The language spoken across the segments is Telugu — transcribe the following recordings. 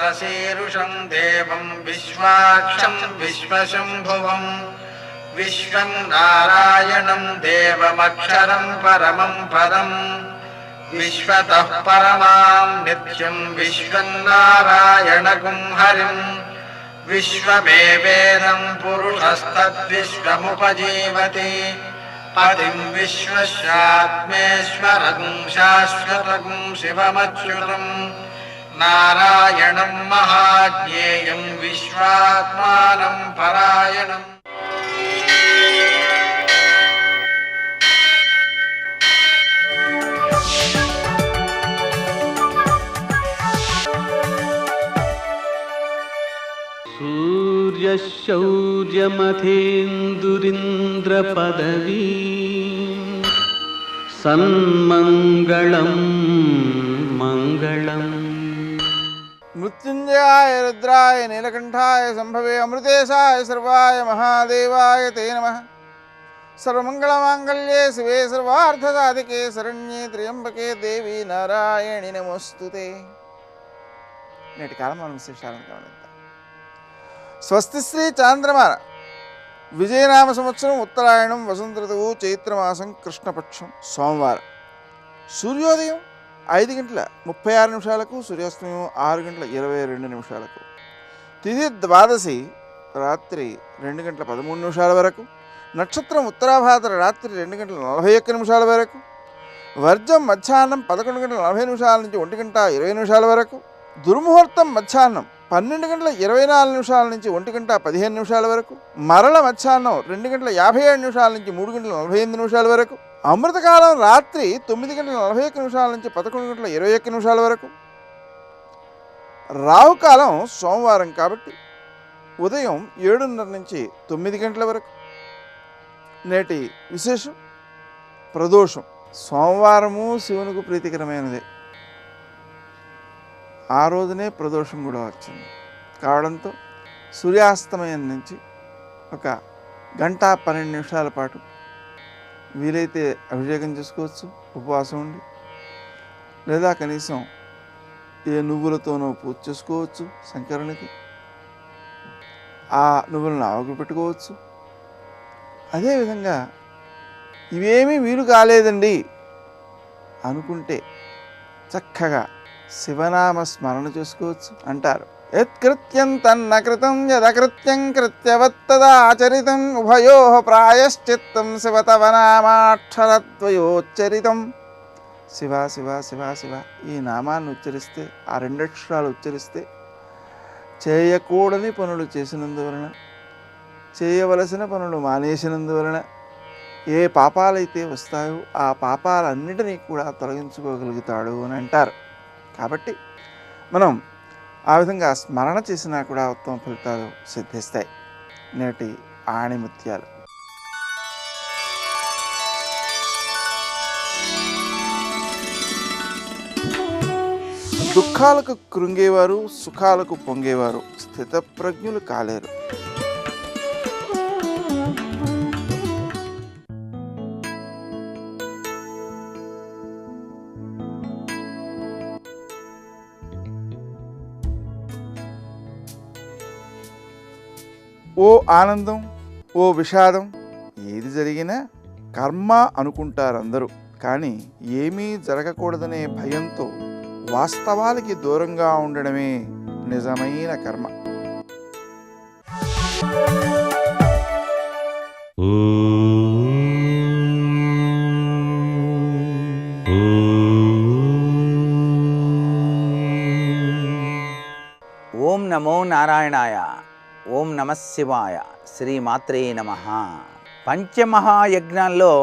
विश्वशीरुषं देवं विश्वाक्षं विश्वशम्भुवं विश्वं नारायणं देवमक्षरं परमं पदं विश्वतः परमां नित्यं विश्वं नारायणगुं हरिं विश्वमेवेदं पुरुषस्तद्विश्वमुपजीवति पतिं विश्वस्यात्मेश्वरं शाश्वतं शिवमच्युतं नारायणं महाज्ञेयं विश्वात्मानं परायणम्। सूर्यशौर्यमथेन्दुरिन्द्रपदवी सन्मङ्गलं मङ्गलम्। मृत्युंजयाय रुद्राय नीलकंठाय संभवे अमृतेशाय सर्वाय महादेवाय ते नमः। सर्वमंगलमांगल्ये शिवे सर्वार्थसाधिके शरण्ये त्र्यंबके देवी नारायणि नमोस्तुते। నేటి కాలమాన విశేషాలను గమనిద్దాం. స్వస్తి శ్రీ చాంద్రమాన విజయనామ సంవత్సరం ఉత్తరాయణం వసంత ఋతువు చైత్రమాసం కృష్ణపక్షం సోమవారం. సూర్యోదయం 5:36 సూర్యాస్తమయం 6:22 తిథి ద్వాదశి రాత్రి 2:13 వరకు. నక్షత్రం ఉత్తరాభాద్ర రాత్రి 2:41 వరకు. వర్జం మధ్యాహ్నం 11:40 నుంచి 1:20 వరకు. దుర్ముహూర్తం మధ్యాహ్నం 12:24 నుంచి 1:15 వరకు. మరల మధ్యాహ్నం 2:57 నుంచి 3:45 వరకు. అమృతకాలం రాత్రి 9:41 నుంచి 11:21 వరకు. రాహుకాలం సోమవారం కాబట్టి ఉదయం 7:30 నుంచి 9 గంటల వరకు. నేటి విశేషం ప్రదోషం. సోమవారము శివునికి ప్రీతికరమైనదే. ఆ రోజునే ప్రదోషం కూడా వచ్చింది కావడంతో సూర్యాస్తమయం నుంచి 1:12 పాటు వీలైతే అభిషేకం చేసుకోవచ్చు ఉపవాసం ఉండి, లేదా కనీసం ఏ నువ్వులతోనో పూజ చేసుకోవచ్చు శంకరునికి. ఆ నువ్వులను ఆవుకు పెట్టుకోవచ్చు. అదేవిధంగా ఇవేమీ వీలు కాలేదండి అనుకుంటే చక్కగా శివనామ స్మరణ చేసుకోవచ్చు అంటారు. యత్కృత్యం తన్నకృతం యదకృత్యం కృత్యవత్తదాచరితం ఉభయో ప్రాయశ్చిత్తం శివతవనామాక్షరద్వయోచ్చరితం. శివ శివ శివ శివ ఈ నామాన్ని ఉచ్చరిస్తే, ఆ 2 అక్షరాలు ఉచ్చరిస్తే చేయకూడని పనులు చేసినందువలన, చేయవలసిన పనులు మానేసినందువలన ఏ పాపాలైతే వస్తాయో ఆ పాపాలన్నిటినీ కూడా తొలగించుకోగలుగుతాడు అని అంటారు. కాబట్టి మనం ఆ విధంగా స్మరణ చేసినా కూడా ఉత్తమ ఫలితాలు సిద్ధిస్తాయి. నేటి ఆణిముత్యాలు. దుఃఖాలకు కృంగేవారు, సుఖాలకు పొంగేవారు స్థితప్రజ్ఞులు కాలేరు. ఓ ఆనందం, ఓ విషాదం, ఏది జరిగినా కర్మ అనుకుంటారు అందరూ. కానీ ఏమీ జరగకూడదనే భయంతో వాస్తవాలకి దూరంగా ఉండడమే నిజమైన కర్మ. ఓం నమో నారాయణాయ. ఓం నమ శివాయ. శ్రీమాత్రే నమ. పంచమహాయజ్ఞాల్లో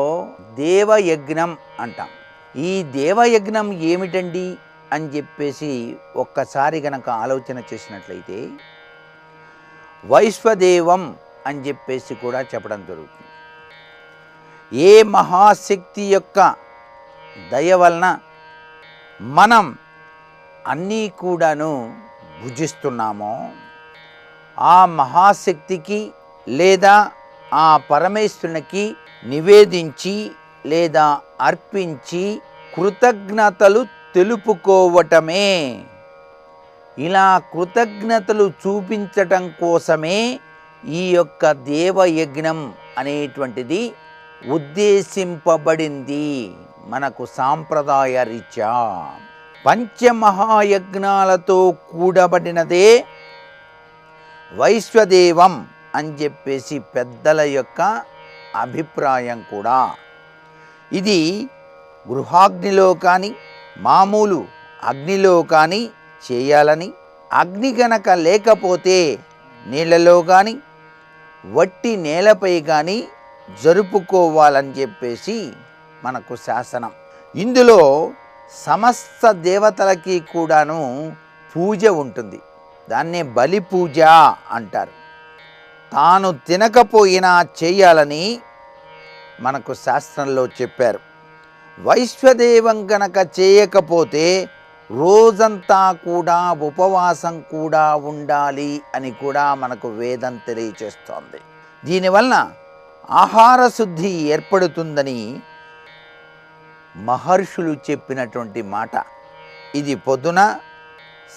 దేవయజ్ఞం అంటాం. ఈ దేవయజ్ఞం ఏమిటండి అని చెప్పేసి ఒక్కసారి గనక ఆలోచన చేసినట్లయితే వైశ్వదేవం అని చెప్పేసి కూడా చెప్పడం జరుగుతుంది. ఏ మహాశక్తి యొక్క దయ వలన మనం అన్నీ కూడాను భుజిస్తున్నామో ఆ మహాశక్తికి లేదా ఆ పరమేశ్వరునికి నివేదించి లేదా అర్పించి కృతజ్ఞతలు తెలుపుకోవటమే ఇలా కృతజ్ఞతలు చూపించటం కోసమే ఈ యొక్క దేవయజ్ఞం అనేటువంటిది ఉద్దేశింపబడింది మనకు సాంప్రదాయ రీత్యా. పంచమహాయజ్ఞాలతో కూడబడినదే వైశ్వదేవం అని చెప్పేసి పెద్దల యొక్క అభిప్రాయం కూడా. ఇది గృహాగ్నిలో కానీ మామూలు అగ్నిలో కానీ చేయాలని, అగ్ని గనక లేకపోతే నీళ్ళలో కానీ వట్టి నేలపై కానీ జరుపుకోవాలని చెప్పేసి మనకు శాసనం. ఇందులో సమస్త దేవతలకి కూడాను పూజ ఉంటుంది. దాన్నే బలి పూజ అంటారు. తాను తినకపోయినా చేయాలని మనకు శాస్త్రంలో చెప్పారు. వైశ్వదేవం గనక చేయకపోతే రోజంతా కూడా ఉపవాసం కూడా ఉండాలి అని కూడా మనకు వేదం తెలియచేస్తోంది. దీనివలన ఆహార శుద్ధి ఏర్పడుతుందని మహర్షులు చెప్పినటువంటి మాట. ఇది పొద్దున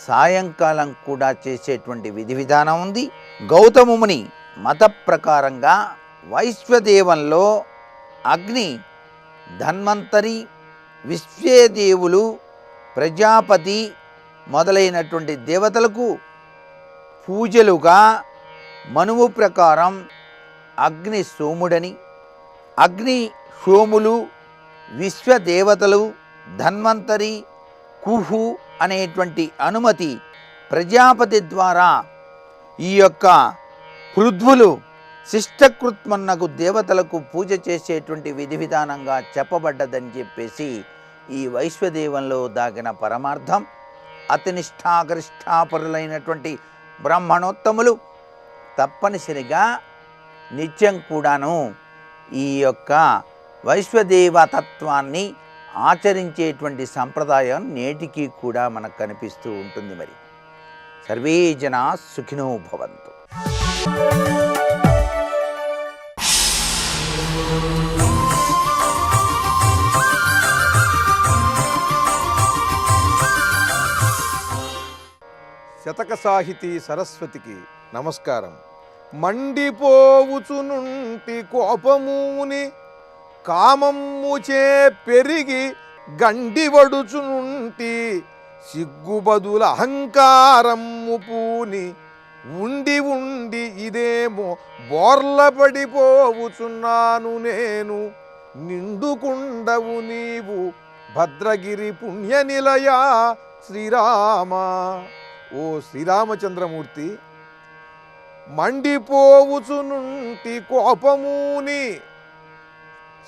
సాయంకాలం కూడా చేసేటువంటి విధి విధానం ఉంది. గౌతమ ముని మత ప్రకారంగా వైశ్వదేవంలో అగ్ని, ధన్వంతరి, విశ్వేదేవులు, ప్రజాపతి మొదలైనటువంటి దేవతలకు పూజలుగా మనువు ప్రకారం అగ్ని సోముడని, అగ్ని సోములు, విశ్వదేవతలు, ధన్వంతరి, కుహు అనేటువంటి అనుమతి ప్రజాపతి ద్వారా ఈ యొక్క పృథ్వులు శిష్టకృత్మన్నకు దేవతలకు పూజ చేసేటువంటి విధి విధానంగా చెప్పబడ్డదని చెప్పేసి ఈ వైశ్వదేవంలో దాగిన పరమార్థం. అతి నిష్ఠాగరిష్టాపరులైనటువంటి బ్రాహ్మణోత్తములు తప్పనిసరిగా నిత్యం కూడాను ఈ యొక్క వైశ్వదేవ తత్వాన్ని ఆచరించేటువంటి సంప్రదాయం నేటికి కూడా మనకు కనిపిస్తూ ఉంటుంది. మరి సర్వే జనా సుఖినో భవంతు. శతక సాహితీ సరస్వతికి నమస్కారం. మండిపోవుచునుంటి కోపముని కామమ్ముచే పెరిగి గండివడుచునుంటి సిగ్గుబదుల అహంకారమ్ము పూని ఉండి ఉండి ఇదేమో బోర్లపడిపోవుచున్నాను నేను. నిండుకుండవు నీవు భద్రగిరి పుణ్యనిలయా శ్రీరామ. ఓ శ్రీరామచంద్రమూర్తి, మండిపోవుచునుంటి కోపముని,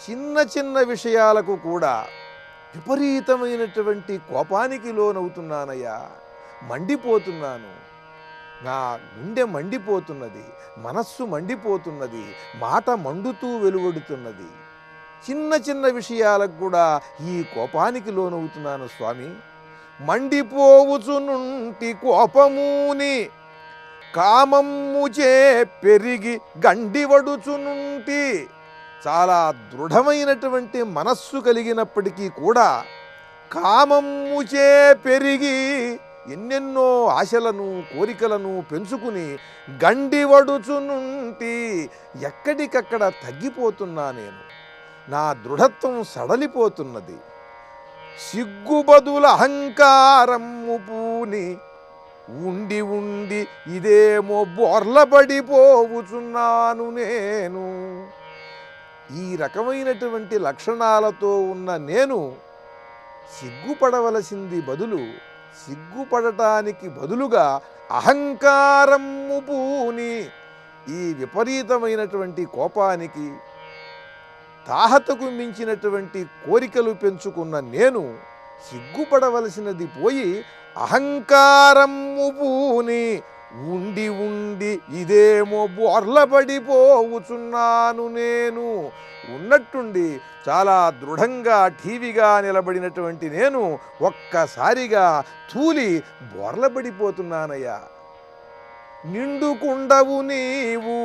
చిన్న చిన్న విషయాలకు కూడా విపరీతమైనటువంటి కోపానికి లోనవుతున్నానయ్యా. మండిపోతున్నాను. నా గుండె మండిపోతున్నది, మనస్సు మండిపోతున్నది, మాట మండుతూ వెలువడుతున్నది. చిన్న చిన్న విషయాలకు కూడా ఈ కోపానికి లోనవుతున్నాను స్వామి. మండిపోవుచునుంటి కోపముని కామమ్ముచే పెరిగి గండివడుచునుంటి. చాలా దృఢమైనటువంటి మనస్సు కలిగినప్పటికీ కూడా కామమ్ముచే పెరిగి ఎన్నెన్నో ఆశలను కోరికలను పెంచుకుని గండివడుచునుంటి. ఎక్కడికక్కడ తగ్గిపోతున్నా నేను. నా దృఢత్వం సడలిపోతున్నది. సిగ్గుబదుల అహంకారమ్ము పూని ఉండి ఉండి ఇదేమో బోర్లపడిపోవుచున్నాను నేను. ఈ రకమైనటువంటి లక్షణాలతో ఉన్న నేను సిగ్గుపడవలసింది బదులు, సిగ్గుపడటానికి బదులుగా అహంకారమ్ము పూని ఈ విపరీతమైనటువంటి కోపానికి, తాహతకు మించినటువంటి కోరికలు పెంచుకున్న నేను సిగ్గుపడవలసినది పోయి అహంకారమ్ము పూని ఉండి ఉండి ఇదేమో బోర్లపడిపోవుచున్నాను నేను. ఉన్నట్టుండి చాలా దృఢంగా ఠీవిగా నిలబడినటువంటి నేను ఒక్కసారిగా తూలి బోర్లపడిపోతున్నానయ్యా. నిండుకుండవు నీవు,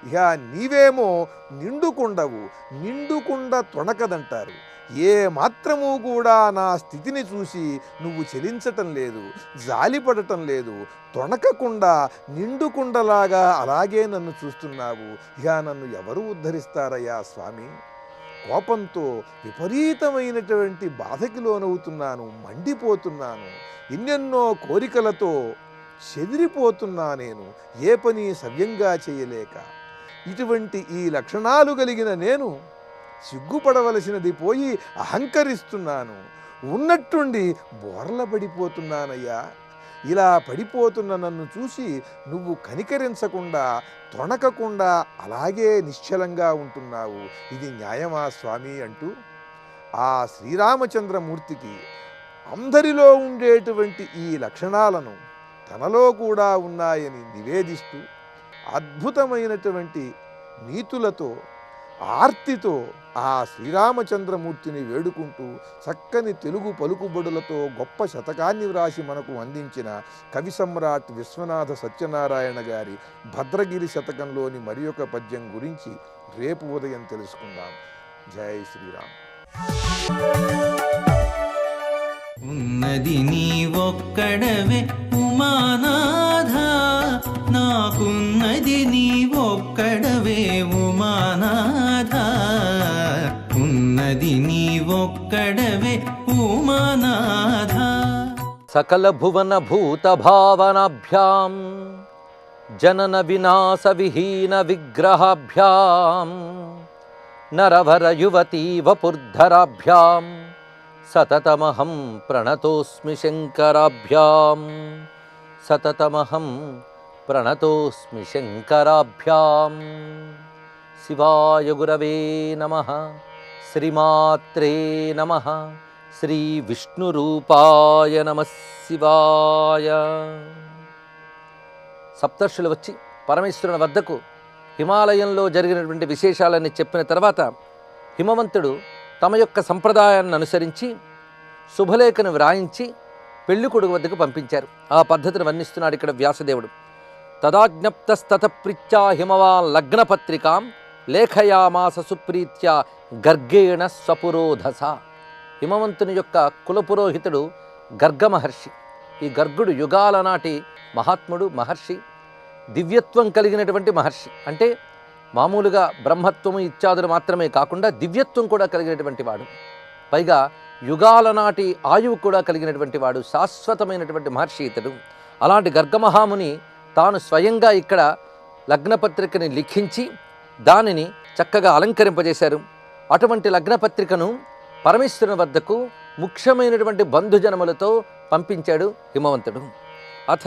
ఇక నీవేమో నిండుకుండవు. నిండుకుండ తొణకదంటారు. ఏ మాత్రము కూడా నా స్థితిని చూసి నువ్వు చెలించటం లేదు, జాలిపడటం లేదు. తొణకకుండా నిండుకుండలాగా అలాగే నన్ను చూస్తున్నావు. ఇక నన్ను ఎవరు ఉద్ధరిస్తారయ్యా స్వామి? కోపంతో విపరీతమైనటువంటి బాధకి లోనవుతున్నాను, మండిపోతున్నాను. ఎన్నెన్నో కోరికలతో చెదిరిపోతున్నా నేను, ఏ పని సవ్యంగా చేయలేక. ఇటువంటి ఈ లక్షణాలు కలిగిన నేను సిగ్గుపడవలసినది పోయి అహంకరిస్తున్నాను. ఉన్నట్టుండి బోర్లబడిపోతున్నానయ్యా. ఇలా పడిపోతున్న నన్ను చూసి నువ్వు కనికరించకుండా, తొణకకుండా అలాగే నిశ్చలంగా ఉంటున్నావు. ఇది న్యాయమా స్వామి అంటూ ఆ శ్రీరామచంద్రమూర్తికి అందరిలో ఉండేటువంటి ఈ లక్షణాలను తనలో కూడా ఉన్నాయని నివేదిస్తూ అద్భుతమైనటువంటి నీతులతో, ఆర్తితో ఆ శ్రీరామచంద్రమూర్తిని వేడుకుంటూ చక్కని తెలుగు పలుకుబడులతో గొప్ప శతకాన్ని వ్రాసి మనకు అందించిన కవి సమ్రాట్ విశ్వనాథ సత్యనారాయణ గారి భద్రగిరి శతకంలోని మరి ఒక పద్యం గురించి రేపు ఉదయం తెలుసుకుందాం. జై శ్రీరామ్. ఉన్నది నీవొక్కడవే ఉమానాథ, నాకున్నది నీవొక్కడవే ఉమానాథ. ఉన్నది నీవొక్కడవే ఉమానాథ. సకల భువన భూత భావనాభ్యాం జనన వినాశ విహీన విగ్రహాభ్యాం నరవర యువతీ వపుర్ధరాభ్యాం సతతమహం ప్రణతోస్మి శంకరాభ్యాం. సతతమహం ప్రణతోస్మి శంకరాభ్యాం. శివాయ గురవే నమః. శ్రీమాత్రే నమః. శ్రీ విష్ణురూపాయ నమః శివాయ. సప్తర్షులు వచ్చి పరమేశ్వరుని వద్దకు హిమాలయంలో జరిగినటువంటి విశేషాలన్నీ చెప్పిన తర్వాత హిమవంతుడు తమ యొక్క సంప్రదాయాన్ని అనుసరించి శుభలేఖను వ్రాయించి పెళ్లి కొడుకు వద్దకు పంపించారు. ఆ పద్ధతిని వర్ణిస్తున్నాడు ఇక్కడ వ్యాసదేవుడు. తదాజ్ఞప్తస్తత ప్రీత్యా హిమవాన్ లగ్నపత్రికాం లేఖయామాస సుప్రీత్యా గర్గేణ స్వపురోధస. హిమవంతుని యొక్క కులపురోహితుడు గర్గ మహర్షి. ఈ గర్గుడు యుగాల నాటి మహాత్ముడు, మహర్షి, దివ్యత్వం కలిగినటువంటి మహర్షి. అంటే మామూలుగా బ్రహ్మత్వము ఇత్యాదులు మాత్రమే కాకుండా దివ్యత్వం కూడా కలిగినటువంటి వాడు. పైగా యుగాల నాటి ఆయువు కూడా కలిగినటువంటి వాడు, శాశ్వతమైనటువంటి మహర్షి ఇతడు. అలాంటి గర్గమహాముని తాను స్వయంగా ఇక్కడ లగ్నపత్రికని లిఖించి దానిని చక్కగా అలంకరింపజేశారు. అటువంటి లగ్నపత్రికను పరమేశ్వరుని వద్దకు ముఖ్యమైనటువంటి బంధుజనములతో పంపించాడు హిమవంతుడు. అథ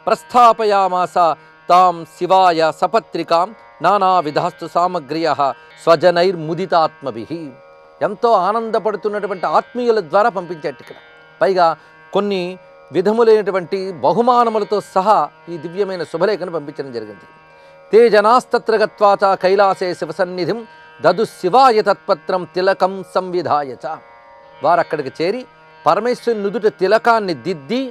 ప్రస్థాపయామాస తాం శివాయ సపత్రికాం నానావిధాస్తు సామగ్రియ స్వజనైర్ముదితాత్మభి. ఎంతో ఆనందపడుతున్నటువంటి ఆత్మీయుల ద్వారా పంపించాడు ఇక్కడ. పైగా కొన్ని విధములైనటువంటి బహుమానములతో సహా ఈ దివ్యమైన శుభలేఖను పంపించడం జరిగింది. తే జనాస్తత్ర గత్వాచ కైలాసే శివసన్నిధిం దదు శివాయ తత్పత్రం తిలకం సంవిధాయచ. వారు అక్కడికి చేరి పరమేశ్వరుని నుదుట తిలకాన్ని దిద్ది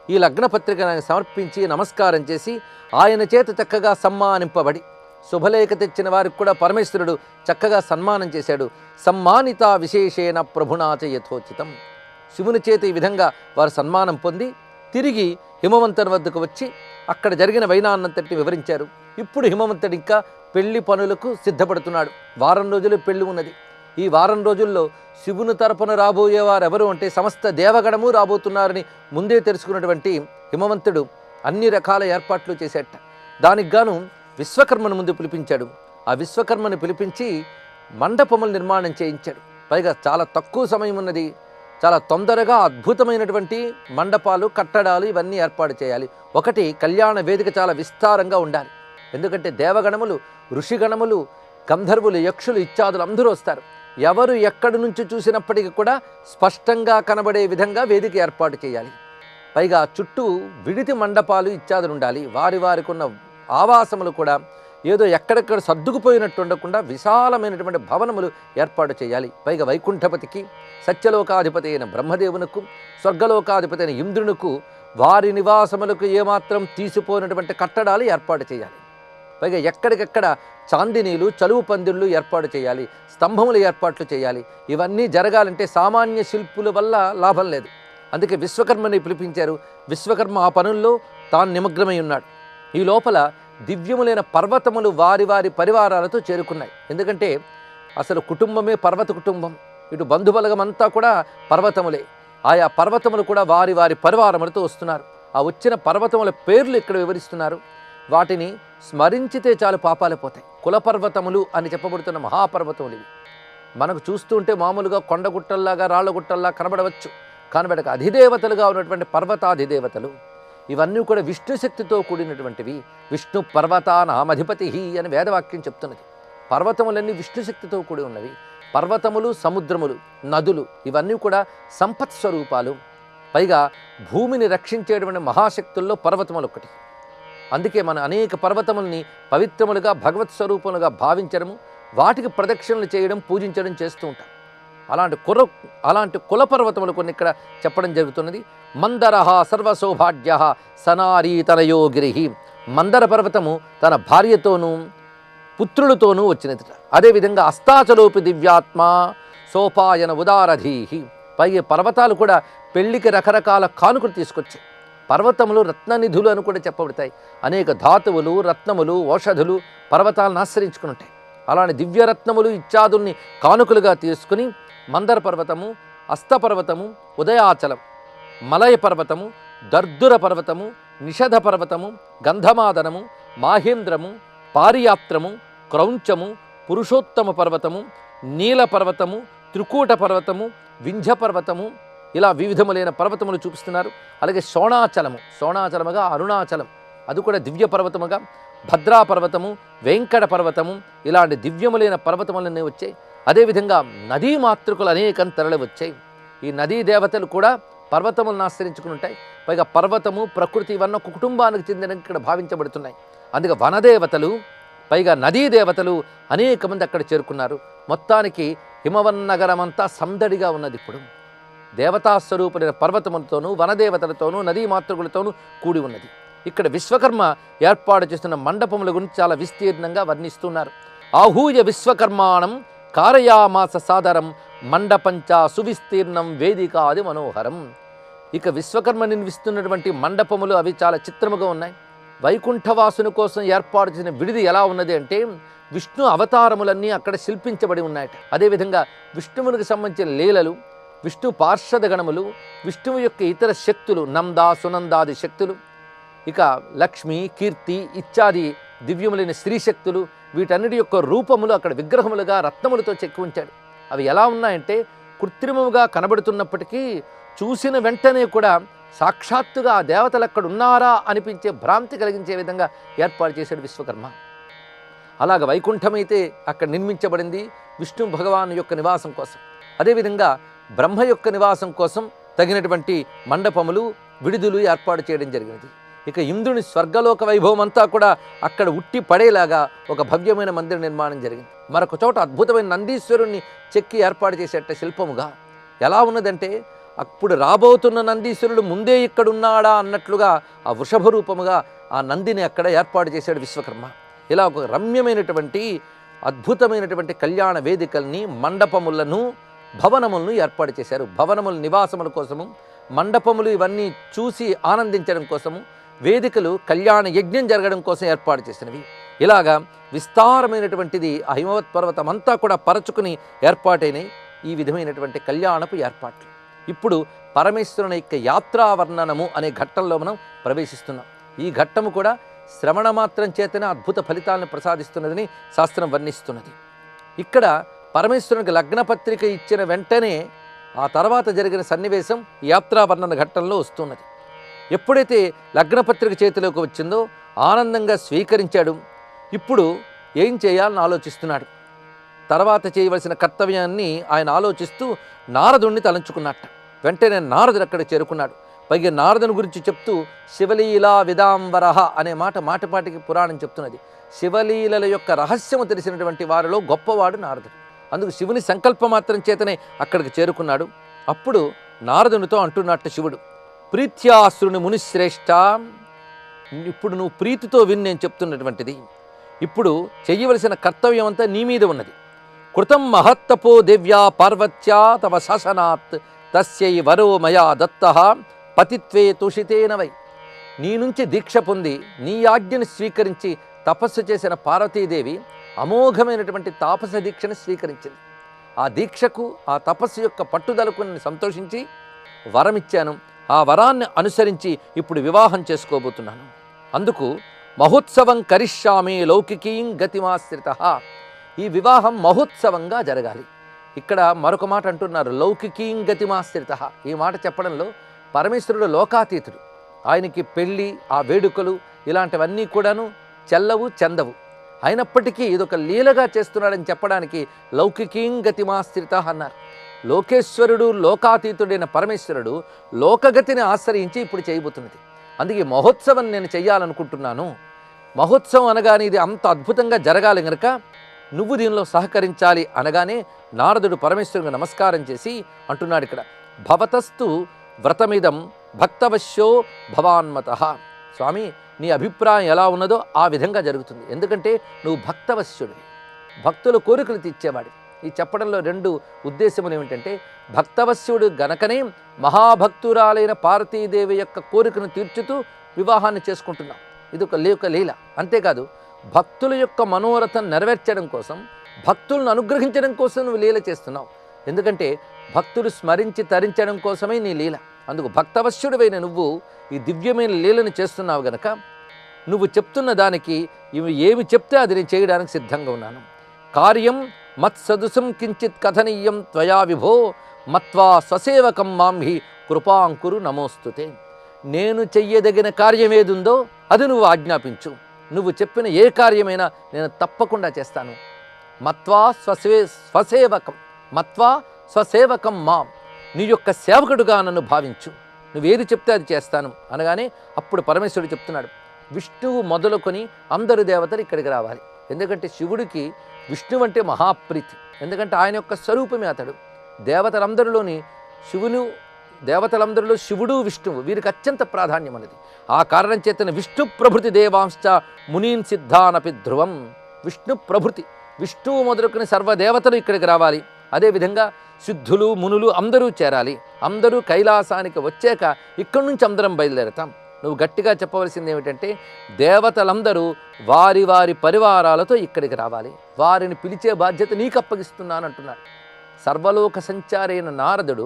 ఈ లగ్నపత్రికను ఆయన సమర్పించి నమస్కారం చేసి ఆయన చేత చక్కగా సమ్మానింపబడి, శుభలేఖ తెచ్చిన వారికి కూడా పరమేశ్వరుడు చక్కగా సన్మానం చేశాడు. సమ్మానిత విశేషేణ ప్రభునాచ యథోచితం. శివుని చేత ఈ విధంగా వారు సన్మానం పొంది తిరిగి హిమవంతుని వద్దకు వచ్చి అక్కడ జరిగిన వైనాన్నంతటిని వివరించారు. ఇప్పుడు హిమవంతుడు ఇంకా పెళ్లి పనులకు సిద్ధపడుతున్నాడు. వారం రోజులు పెళ్లి ఉన్నది. ఈ వారం రోజుల్లో శివుని తరపున రాబోయేవారు ఎవరు అంటే సమస్త దేవగణము రాబోతున్నారని ముందే తెలుసుకున్నటువంటి హిమవంతుడు అన్ని రకాల ఏర్పాట్లు చేసేట. దానికి గాను విశ్వకర్మను ముందు పిలిపించాడు. ఆ విశ్వకర్మను పిలిపించి మండపములు నిర్మాణం చేయించాడు. పైగా చాలా తక్కువ సమయం ఉన్నది. చాలా తొందరగా అద్భుతమైనటువంటి మండపాలు, కట్టడాలు ఇవన్నీ ఏర్పాటు చేయాలి. ఒకటి, కళ్యాణ వేదిక చాలా విస్తారంగా ఉండాలి. ఎందుకంటే దేవగణములు, ఋషిగణములు, గంధర్వులు, యక్షులు ఇత్యాదులు అందరూ వస్తారు. ఎవరు ఎక్కడి నుంచి చూసినప్పటికీ కూడా స్పష్టంగా కనబడే విధంగా వేదిక ఏర్పాటు చేయాలి. పైగా చుట్టూ విడితి మండపాలు ఇత్యాదులు ఉండాలి. వారికి ఉన్న ఆవాసములు కూడా ఏదో ఎక్కడెక్కడ సర్దుకుపోయినట్టు ఉండకుండా విశాలమైనటువంటి భవనములు ఏర్పాటు చేయాలి. పైగా వైకుంఠపతికి, సత్యలోకాధిపతి అయిన బ్రహ్మదేవునకు, స్వర్గలోకాధిపతి అయిన ఇంద్రునకు వారి నివాసములకు ఏమాత్రం తీసిపోయినటువంటి కట్టడాలు ఏర్పాటు చేయాలి. పైగా ఎక్కడికెక్కడ చాందినీలు, చలువు పందిళ్ళు ఏర్పాటు చేయాలి, స్తంభములు ఏర్పాట్లు చేయాలి. ఇవన్నీ జరగాలంటే సామాన్య శిల్పుల వల్ల లాభం లేదు. అందుకే విశ్వకర్మని పిలిపించారు. విశ్వకర్మ ఆ పనుల్లో తాను నిమగ్నమై ఉన్నాడు. ఈ లోపల దివ్యములైన పర్వతములు వారి వారి పరివారాలతో చేరుకున్నాయి. ఎందుకంటే అసలు కుటుంబమే పర్వత కుటుంబం. ఇటు బంధుబలగం అంతా కూడా పర్వతములే. ఆయా పర్వతములు కూడా వారి వారి పరివారములతో వస్తున్నారు. ఆ వచ్చిన పర్వతముల పేర్లు ఇక్కడ వివరిస్తున్నారు. వాటిని స్మరించితే చాలు పాపాలు పోతాయి. కులపర్వతములు అని చెప్పబడుతున్న మహాపర్వతములు ఇవి. మనకు చూస్తుంటే మామూలుగా కొండగుట్టల్లాగా రాళ్ళగుట్టల్లా కనబడవచ్చు. కనబడక అధిదేవతలుగా ఉన్నటువంటి పర్వతాధిదేవతలు ఇవన్నీ కూడా విష్ణు శక్తితో కూడినటువంటివి. విష్ణు పర్వతానామధిపతి అని వేదవాక్యం చెప్తున్నది. పర్వతములన్నీ విష్ణు శక్తితో కూడి ఉన్నవి. పర్వతములు, సముద్రములు, నదులు ఇవన్నీ కూడా సంపత్ స్వరూపాలు. పైగా భూమిని రక్షించేటువంటి మహాశక్తుల్లో పర్వతములు ఒకటి. అందుకే మన అనేక పర్వతముల్ని పవిత్రములుగా భగవత్ స్వరూపములుగా భావించడము, వాటికి ప్రదక్షిణలు చేయడం, పూజించడం చేస్తూ ఉంటాం. అలాంటి కులపర్వతములు కొన్ని ఇక్కడ చెప్పడం జరుగుతున్నది. మందరః సర్వసౌభాగ్య సనారీతనయో గిరిహి. మందర పర్వతము తన భార్యతోనూ పుత్రులతోనూ వచ్చినది. అదేవిధంగా అస్తాచలోపి దివ్యాత్మ సోపాయన ఉదారధీహి. పైగా పర్వతాలు కూడా పెళ్లికి రకరకాల కానుకలు తీసుకొచ్చాయి. పర్వతములు రత్ననిధులు అని కూడా చెప్పబడతాయి. అనేక ధాతువులు, రత్నములు, ఔషధులు పర్వతాలను ఆశ్రయించుకుని ఉంటాయి. అలాంటి దివ్యరత్నములు ఇత్యాదుల్ని కానుకలుగా తీసుకుని మందర పర్వతము, అస్తపర్వతము, ఉదయాచలం, మలయ పర్వతము, దర్దుర పర్వతము, నిషధ పర్వతము, గంధమాదనము, మాహేంద్రము, పారియాత్రము, క్రౌంచము, పురుషోత్తమ పర్వతము, నీల పర్వతము, త్రికూట పర్వతము, వింధ్య పర్వతము, ఇలా వివిధములైన పర్వతములు చూపిస్తున్నారు. అలాగే శోణాచలముగా అరుణాచలం, అది కూడా దివ్య పర్వతముగా, భద్రా పర్వతము, వెంకట పర్వతము, ఇలాంటి దివ్యములైన పర్వతములన్నీ వచ్చాయి. అదేవిధంగా నదీ మాతృకులు అనేకం తరలి వచ్చాయి. ఈ నదీ దేవతలు కూడా పర్వతములను ఆశ్రయించుకుని ఉంటాయి. పైగా పర్వతము, ప్రకృతి ఇవన్నీ ఒక కుటుంబానికి చెందిన ఇక్కడ భావించబడుతున్నాయి. అందుకే వనదేవతలు, పైగా నదీ దేవతలు అనేక మంది అక్కడ చేరుకున్నారు. మొత్తానికి హిమవన్నగరం అంతా సందడిగా ఉన్నది. ఇప్పుడు దేవతాస్వరూపులైన పర్వతములతోనూ, వనదేవతలతోనూ, నదీ మాతృకులతోనూ కూడి ఉన్నది. ఇక్కడ విశ్వకర్మ ఏర్పాటు చేస్తున్న మండపముల గురించి చాలా విస్తీర్ణంగా వర్ణిస్తున్నారు. ఆహూయ విశ్వకర్మాణం కారయామాస సాదరం మండపంచ సువిస్తీర్ణం వేదికాది మనోహరం. ఇక విశ్వకర్మ నిర్మిస్తున్నటువంటి మండపములు అవి చాలా చిత్రముగా ఉన్నాయి. వైకుంఠవాసుని కోసం ఏర్పాటు చేసిన విడిది ఎలా ఉన్నది అంటే విష్ణు అవతారములన్నీ అక్కడ శిల్పించబడి ఉన్నాయట. అదేవిధంగా విష్ణువునికి సంబంధించిన లీలలు, విష్ణు పార్షద గణములు, విష్ణువు యొక్క ఇతర శక్తులు, నంద సునందాది శక్తులు, ఇక లక్ష్మి, కీర్తి ఇత్యాది దివ్యములైన స్త్రీ శక్తులు, వీటన్నిటి యొక్క రూపములు అక్కడ విగ్రహములుగా రత్నములతో చెక్కి ఉంచాడు. అవి ఎలా ఉన్నాయంటే కృత్రిమముగా కనబడుతున్నప్పటికీ చూసిన వెంటనే కూడా సాక్షాత్తుగా ఆ దేవతలు అక్కడ ఉన్నారా అనిపించే భ్రాంతి కలిగించే విధంగా ఏర్పాటు చేశాడు విశ్వకర్మ. అలాగ వైకుంఠమైతే అక్కడ నిర్మించబడింది విష్ణు భగవాను యొక్క నివాసం కోసం. అదేవిధంగా బ్రహ్మ యొక్క నివాసం కోసం తగినటువంటి మండపములు, విడుదలు ఏర్పాటు చేయడం జరిగినది. ఇక ఇంద్రుని స్వర్గలోక వైభవం అంతా కూడా అక్కడ ఉట్టి పడేలాగా ఒక భవ్యమైన మందిర నిర్మాణం జరిగింది. మరొక చోట అద్భుతమైన నందీశ్వరుణ్ణి చెక్కి ఏర్పాటు చేసేట శిల్పముగా ఎలా ఉన్నదంటే అప్పుడు రాబోతున్న నందీశ్వరుడు ముందే ఇక్కడున్నాడా అన్నట్లుగా ఆ వృషభ రూపముగా ఆ నందిని అక్కడ ఏర్పాటు చేశాడు విశ్వకర్మ. ఇలా ఒక రమ్యమైనటువంటి అద్భుతమైనటువంటి కళ్యాణ వేదికల్ని, మండపములను, భవనములను ఏర్పాటు చేశారు. భవనముల నివాసముల కోసము, మండపములు ఇవన్నీ చూసి ఆనందించడం కోసము, వేదికలు కళ్యాణ యజ్ఞం జరగడం కోసం ఏర్పాటు చేసినవి. ఇలాగా విస్తారమైనటువంటిది ఆ హిమవత్ పర్వతం అంతా కూడా పరచుకుని ఏర్పాటైనవి ఈ విధమైనటువంటి కళ్యాణపు ఏర్పాట్లు. ఇప్పుడు పరమేశ్వరుని యొక్క యాత్రావర్ణనము అనే ఘట్టంలో మనం ప్రవేశిస్తున్నాం. ఈ ఘట్టము కూడా శ్రవణ మాత్రం చేతనే అద్భుత ఫలితాలను ప్రసాదిస్తున్నదని శాస్త్రం వర్ణిస్తున్నది. ఇక్కడ పరమేశ్వరునికి లగ్నపత్రిక ఇచ్చిన వెంటనే ఆ తర్వాత జరిగిన సన్నివేశం యాత్రావర్ణన ఘట్టంలో వస్తున్నది. ఎప్పుడైతే లగ్నపత్రిక చేతిలోకి వచ్చిందో ఆనందంగా స్వీకరించాడు. ఇప్పుడు ఏం చేయాలని ఆలోచిస్తున్నాడు. తర్వాత చేయవలసిన కర్తవ్యాన్ని ఆయన ఆలోచిస్తూ నారదుణ్ణి తలంచుకున్నట్ట. వెంటనే నారదుడు అక్కడ చేరుకున్నాడు. పైగా నారదుని గురించి చెప్తూ శివలీలా విదాంబరహ అనే మాట మాటిపాటికి పురాణం చెప్తున్నది. శివలీలల యొక్క రహస్యము తెలిసినటువంటి వారిలో గొప్పవాడు నారదుడు. అందుకు శివుని సంకల్ప మాత్రం చేతనే అక్కడికి చేరుకున్నాడు. అప్పుడు నారదునితో అంటున్నట్టు శివుడు, ప్రీత్యాశ్రుని మునిశ్రేష్ఠ, ఇప్పుడు నువ్వు ప్రీతితో విని నేను చెప్తున్నటువంటిది, ఇప్పుడు చెయ్యవలసిన కర్తవ్యం అంతా నీ మీద ఉన్నది. కృతం మహత్తపో దివ్యా పార్వత్యా తవ శాసనాత్ తస్యై వరో మయా దత్తః పతిత్వే తుషితేన వై. నీ నుంచి దీక్ష పొంది నీ ఆజ్ఞను స్వీకరించి తపస్సు చేసిన పార్వతీదేవి అమోఘమైనటువంటి తాపస దీక్షను స్వీకరించింది. ఆ దీక్షకు, ఆ తపస్సు యొక్క పట్టుదలకు నేను సంతోషించి వరమిచ్చాను. ఆ వరాన్ని అనుసరించి ఇప్పుడు వివాహం చేసుకోబోతున్నాను. అందుకు మహోత్సవం కరిష్యామి లౌకికీం గతిమాశ్రిత. ఈ వివాహం మహోత్సవంగా జరగాలి. ఇక్కడ మరొక మాట అంటున్నారు, లౌకికీం గతిమాశ్రిత. ఈ మాట చెప్పడంలో పరమేశ్వరుడు లోకాతీతుడు. ఆయనకి పెళ్ళి, ఆ వేడుకలు ఇలాంటివన్నీ కూడాను చెల్లవు, చెందవు. అయినప్పటికీ ఇదొక లీలగా చేస్తున్నాడని చెప్పడానికి లౌకికీం గతిమాశ్రిత అన్నారు. లోకేశ్వరుడు, లోకాతీతుడైన పరమేశ్వరుడు లోకగతిని ఆశ్రయించి ఇప్పుడు చేయబోతున్నది. అందుకే మహోత్సవం నేను చెయ్యాలనుకుంటున్నాను. మహోత్సవం అనగానే ఇది అంత అద్భుతంగా జరగాలి గనక నువ్వు దీనిలో సహకరించాలి అనగానే నారదుడు పరమేశ్వరునికి నమస్కారం చేసి అంటున్నాడు ఇక్కడ, భవతస్తు వ్రతమిదం భక్తవశ్యో భవాన్మతః. స్వామి, నీ అభిప్రాయం ఎలా ఉన్నదో ఆ విధంగా జరుగుతుంది. ఎందుకంటే నువ్వు భక్తవశ్యుడివి, భక్తుల కోరికలు తీర్చేవాడి. ఈ చెప్పడంలో రెండు ఉద్దేశములు ఏమిటంటే, భక్తవశ్యుడు గనకనే మహాభక్తురాలైన పార్వతీదేవి యొక్క కోరికను తీర్చుతూ వివాహాన్ని చేసుకుంటున్నాం. ఇది ఒక లీల. అంతేకాదు, భక్తుల యొక్క మనోరథం నెరవేర్చడం కోసం, భక్తులను అనుగ్రహించడం కోసం నువ్వు లీల చేస్తున్నావు. ఎందుకంటే భక్తులు స్మరించి తరించడం కోసమే నీ లీల. అందుకు భక్తవశ్యుడివైన నువ్వు ఈ దివ్యమైన లీలను చేస్తున్నావు గనక నువ్వు చెప్తున్న దానికి ఏమి చెప్తే అది నేను చేయడానికి సిద్ధంగా ఉన్నాను. కార్యం మత్సదృశం కించిత్ కథనీయం త్వయా విభో మత్వా స్వసేవకం మాంహి కృపాంకురు నమోస్తుతే. నేను చెయ్యదగిన కార్యం ఏదుందో అది నువ్వు ఆజ్ఞాపించు. నువ్వు చెప్పిన ఏ కార్యమైనా నేను తప్పకుండా చేస్తాను. మత్వా స్వసేవకం, మత్వా స్వసేవకం మాం, నీ యొక్క సేవకుడుగా నన్ను భావించు. నువ్వేది చెప్తే అది చేస్తాను అనగానే అప్పుడు పరమేశ్వరుడు చెప్తున్నాడు, విష్ణువు మొదలుకొని అందరు దేవతలు ఇక్కడికి రావాలి. ఎందుకంటే శివుడికి విష్ణువు అంటే మహాప్రీతి. ఎందుకంటే ఆయన యొక్క స్వరూపమే అతడు. దేవతలందరిలో శివుడు, విష్ణువు వీరికి అత్యంత ప్రాధాన్యం అనేది. ఆ కారణం చేతన విష్ణు ప్రభృతి దేవాంశ్చ మునీన్ సిద్ధానపి ధ్రువం. విష్ణు ప్రభృతి, విష్ణువు మొదలుకొని సర్వదేవతలు ఇక్కడికి రావాలి. అదేవిధంగా సిద్ధులు, మునులు అందరూ చేరాలి. అందరూ కైలాసానికి వచ్చాక ఇక్కడి నుంచి అందరం బయలుదేరతాం. నువ్వు గట్టిగా చెప్పవలసింది ఏమిటంటే, దేవతలందరూ వారి వారి పరివారాలతో ఇక్కడికి రావాలి. వారిని పిలిచే బాధ్యత నీకు అప్పగిస్తున్నాను అంటున్నాడు. సర్వలోక సంచారైన నారదుడు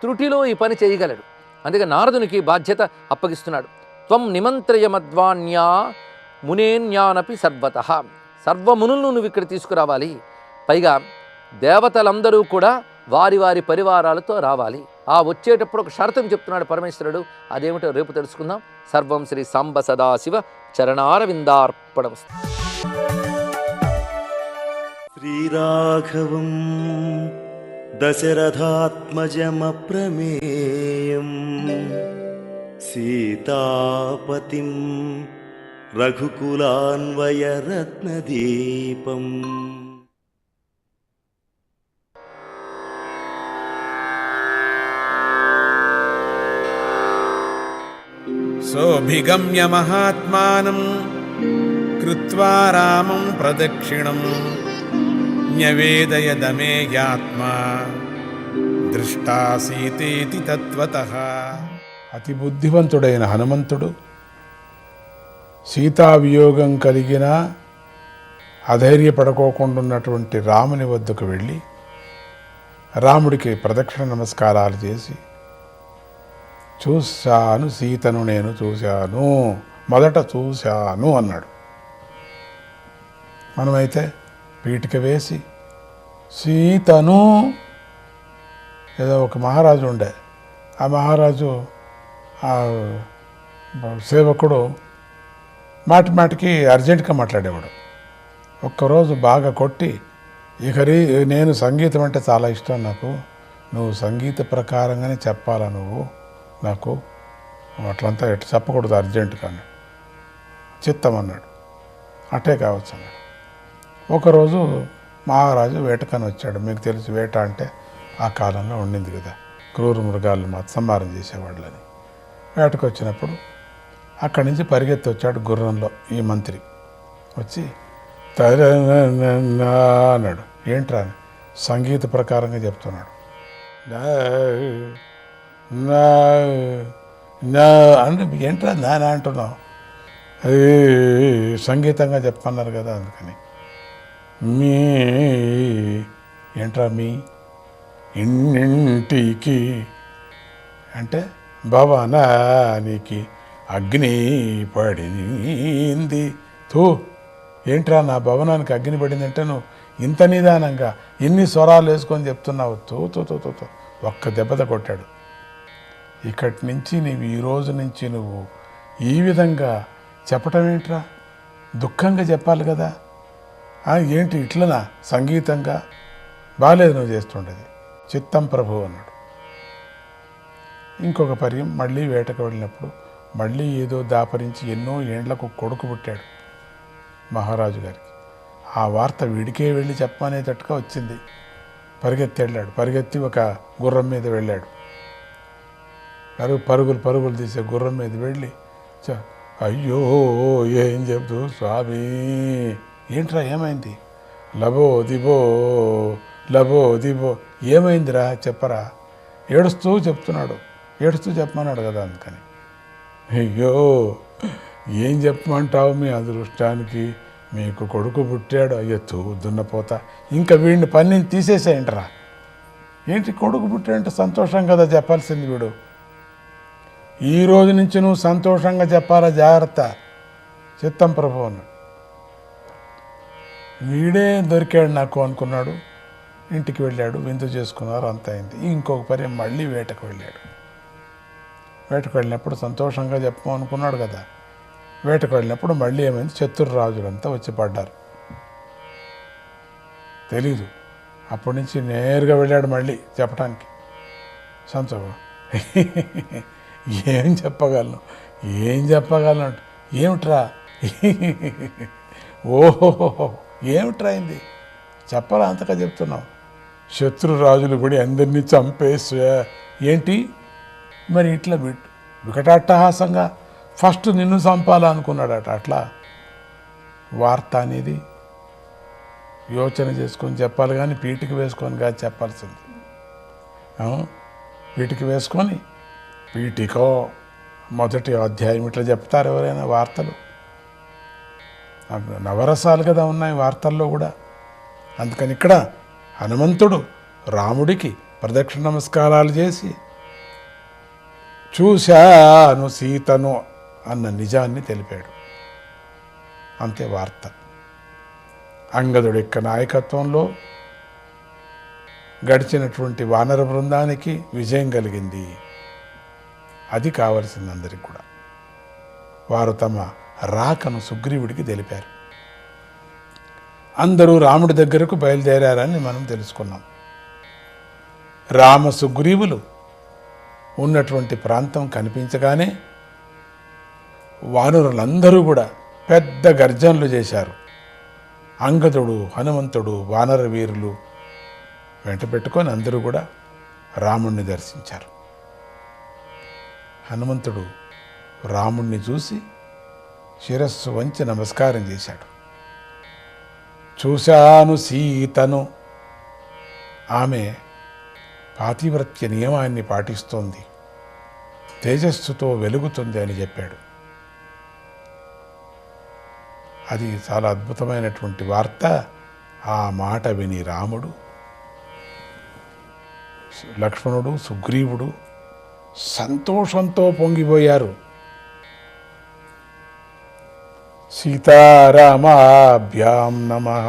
త్రుటిలో ఈ పని చేయగలడు. అందుకే నారదునికి బాధ్యత అప్పగిస్తున్నాడు. త్వం నిమంత్రయమద్వాన్యా మునేన్యానపి సర్వతః. సర్వమునులను నువ్వు ఇక్కడ తీసుకురావాలి. పైగా దేవతలందరూ కూడా వారి వారి పరివారాలతో రావాలి. ఆ వచ్చేటప్పుడు ఒక షరతం చెప్తున్నాడు పరమేశ్వరుడు. అదేమిటో రేపు తెలుసుకుందాం. సర్వం శ్రీ సాంబ సదాశివ చరణారవిందార్పణం. శ్రీరాఘవం దశరథాత్మజమప్రమేయం సీతాపతిం రఘుకులాన్వయరత్నదీపం. సోభిగమ్య మహాత్మానం కృత్వా రామం ప్రదక్షిణం న్యవేదయదమేయాత్మా దృష్టా సీతేతి తత్వతః. అతి బుద్ధివంతుడైన హనుమంతుడు సీతావియోగం కలిగిన అధైర్యపడుకోకుండా ఉన్నటువంటి రాముని వద్దకు వెళ్ళి రాముడికి ప్రదక్షిణ నమస్కారాలు చేసి, చూశాను సీతను, నేను చూశాను, మొదట చూశాను అన్నాడు. మనమైతే పీటిక వేసి సీతను, ఏదో ఒక మహారాజు ఉండే, ఆ మహారాజు ఆ సేవకుడు మాటికి అర్జెంటుగా మాట్లాడేవాడు. ఒక్కరోజు బాగా కొట్టి, నేను సంగీతం అంటే చాలా ఇష్టం నాకు, నువ్వు సంగీత ప్రకారంగానే చెప్పాలా నువ్వు నాకు, అట్లంతా ఎటు చెప్పకూడదు అర్జెంటుగా అన్నాడు. చిత్తం అన్నాడు. అట్టే కావచ్చు అన్నాడు. ఒకరోజు మహారాజు వేటకని వచ్చాడు. మీకు తెలుసు వేట అంటే ఆ కాలంలో ఉండింది కదా, క్రూర మృగాలను సంహారం చేసేవాళ్ళని. వేటకు వచ్చినప్పుడు అక్కడి నుంచి పరిగెత్తి వచ్చాడు గుర్రంలో ఈ మంత్రి. వచ్చి అన్నాడు. ఏంట్రా సంగీత ప్రకారంగా చెప్తున్నాడు. అంటే ఏంట్రా నానా అంటున్నావు, అది సంగీతంగా చెప్పన్నారు కదా అందుకని. మీ ఏంట్రా మీ ఇన్నింటికి అంటే భవనానికి అగ్ని పడింది. ఏంట్రా నా భవనానికి అగ్ని పడింది అంటే నువ్వు ఇంత నిదానంగా ఇన్ని స్వరాలు వేసుకొని చెప్తున్నావు. తో ఒక్క దెబ్బత కొట్టాడు. ఇక్కడి నుంచి నువ్వు ఈ రోజు నుంచి నువ్వు ఈ విధంగా చెప్పటం ఏంట్రా, దుఃఖంగా చెప్పాలి కదా, ఏంటి ఇట్లనా సంగీతంగా, బాగాలేదు నువ్వు చేస్తుండేది, చిత్తం ప్రభు అన్నాడు. ఇంకొక పర్యం మళ్ళీ వేటకు వెళ్ళినప్పుడు మళ్ళీ ఏదో దాపరించి ఎన్నో ఏండ్లకు కొడుకు పుట్టాడు మహారాజు గారికి. ఆ వార్త వీడికే వెళ్ళి చెప్పనేటట్టుగా వచ్చింది. పరిగెత్తి వెళ్ళాడు. పరిగెత్తి ఒక గుర్రం మీద వెళ్ళాడు. పరుగులు తీసే గుర్రం మీద వెళ్ళి అయ్యో ఏం చెప్తూ స్వామి, ఏంట్రా ఏమైంది, లబో దిబో ఏమైందిరా చెప్పరా, ఏడుస్తూ చెప్తున్నాడు. ఏడుస్తూ చెప్పమన్నాడు కదా అందుకని. అయ్యో ఏం చెప్పమంటావు, మీ అదృష్టానికి మీకు కొడుకు పుట్టాడు. అయ్యో దున్నపోతా, ఇంకా వీడిని పని తీసేసేయంటరా. ఏంటి కొడుకు పుట్టాడంటే సంతోషం కదా చెప్పాల్సింది వీడు. ఈ రోజు నుంచి నువ్వు సంతోషంగా చెప్పాలా, జాగ్రత్త చిత్తం ప్రభు అన్నాడు. వీడే దొరికాడు నాకు అనుకున్నాడు. ఇంటికి వెళ్ళాడు, విందు చేసుకున్నారు, అంత అయింది. ఇంకొక పర్యం మళ్ళీ వేటకు వెళ్ళాడు. వేటకు వెళ్ళినప్పుడు సంతోషంగా చెప్పమనుకున్నాడు కదా. వేటకు వెళ్ళినప్పుడు మళ్ళీ ఏమైంది, చతుర్రాజులంతా వచ్చి పడ్డారు. తెలీదు. అప్పటి నుంచి నేరుగా వెళ్ళాడు మళ్ళీ చెప్పడానికి. సంతోషం ఏం చెప్పగలను అంట. ఏమిట్రా ఓహో ఏమిట్రా అయింది చెప్పాలా అంతగా చెప్తున్నావు. శత్రురాజులు పడి అందరినీ చంపేసి ఏంటి మరి ఇట్లా వికటాట్టహాసంగా ఫస్ట్ నిన్ను చంపాలనుకున్నాడట. అట్లా వార్త అనేది యోచన చేసుకొని చెప్పాలి, కానీ పీటికి వేసుకొని కాదు చెప్పాల్సింది. పీటికి వేసుకొని పీటికో మొదటి అధ్యాయం ఇట్లా చెప్తారు ఎవరైనా వార్తలు. నవరసాలు కదా ఉన్నాయి వార్తల్లో కూడా. అందుకని ఇక్కడ హనుమంతుడు రాముడికి ప్రదక్షిణ నమస్కారాలు చేసి చూశాను సీతను అన్న నిజాన్ని తెలిపాడు. అంతే వార్త. అంగదుడి యొక్క నాయకత్వంలో గడిచినటువంటి వానర బృందానికి విజయం కలిగింది. అది కావలసింది అందరికి కూడా. వారు తమ రాకను సుగ్రీవుడికి తెలిపారు. అందరూ రాముడి దగ్గరకు బయలుదేరారని మనం తెలుసుకున్నాం. రామ సుగ్రీవులు ఉన్నటువంటి ప్రాంతం కనిపించగానే వానరులందరూ కూడా పెద్ద గర్జనలు చేశారు. అంగదుడు, హనుమంతుడు, వానర వీరులు వెంట పెట్టుకొని అందరూ కూడా రాముణ్ణి దర్శించారు. హనుమంతుడు రాముణ్ణి చూసి శిరస్సు వంచి నమస్కారం చేశాడు. చూశాను సీతను, ఆమె పాతివ్రత్య నియమాన్ని పాటిస్తోంది, తేజస్సుతో వెలుగుతుంది అని చెప్పాడు. అది చాలా అద్భుతమైనటువంటి వార్త. ఆ మాట విని రాముడు, లక్ష్మణుడు, సుగ్రీవుడు సంతోషంతో పొంగిపోయారు. సీతారామాభ్యాం నమః.